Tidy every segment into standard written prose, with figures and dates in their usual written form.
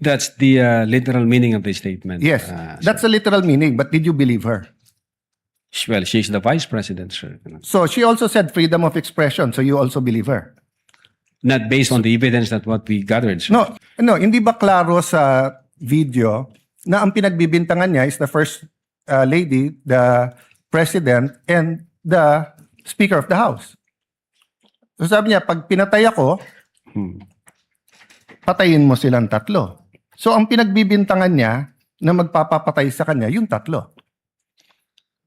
That's the literal meaning of the statement. Yes, that's the literal meaning. But did you believe her? Well, she's the vice president, sir. So she also said freedom of expression. So you also believe her? Not based on the evidence that what we gathered, sir. No, hindi ba klaro sa video na ang pinagbibintangan niya is the first lady, the president, and the speaker of the house. So sabi niya, pag pinatay ako, patayin mo silang tatlo. So ang pinagbibintangan niya na magpapapatay sa kanya, yung tatlo.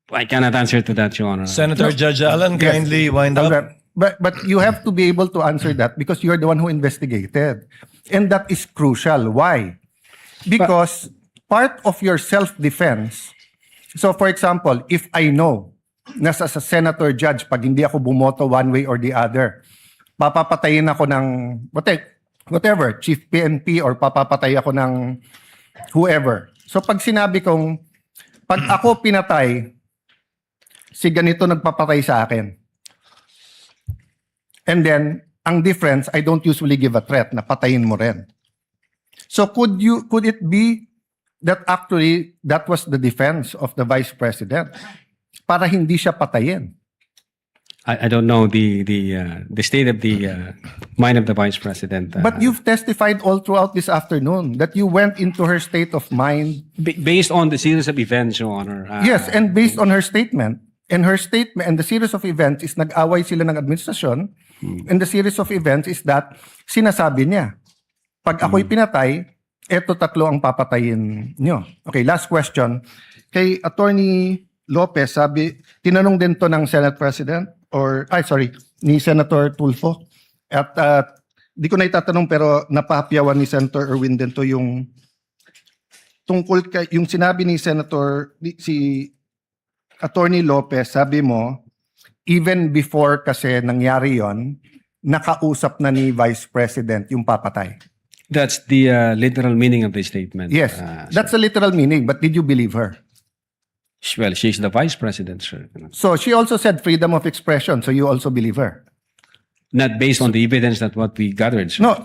I cannot answer to that, Your Honor. Senator Judge Allen, kindly wind up. But you have to be able to answer that because you're the one who investigated. And that is crucial. Why? Because part of your self-defense, so for example, if I know na sa senator judge, pag hindi ako bumoto one way or the other, papapatayin ako ng whatever, chief PNP or papapatay ako ng whoever. So pag sinabi kong, pag ako pinatay, si ganito nagpapatay sa akin. And then, ang difference, I don't usually give a threat na patayin mo rin. So could it be that actually that was the defense of the vice president para hindi siya patayin? I don't know the state of the mind of the vice president. But you've testified all throughout this afternoon that you went into her state of mind. Based on the series of events, Your Honor. Yes, and based on her statement. And her statement, and the series of events is nag-away sila ng administrasyon. And the series of events is that sinasabi niya, pag ako'y pinatay, eto tatlo ang papatayin nyo. Okay, last question. Kay Attorney Lopez, tinanong din to ng Senate President, ni Senator Tulfo. At di ko na itatanong pero napahapyawan ni Senator Erwin din to yung tungkol kay yung sinabi ni si Attorney Lopez, sabi mo, even before kasi nangyari yon, nakausap na ni Vice President yung papatay. That's the literal meaning of the statement. Yes, that's the literal meaning. But did you believe her? Well, she's the vice president, sir. So she also said freedom of expression. So you also believe her? Not based on the evidence that what we gathered, sir. No,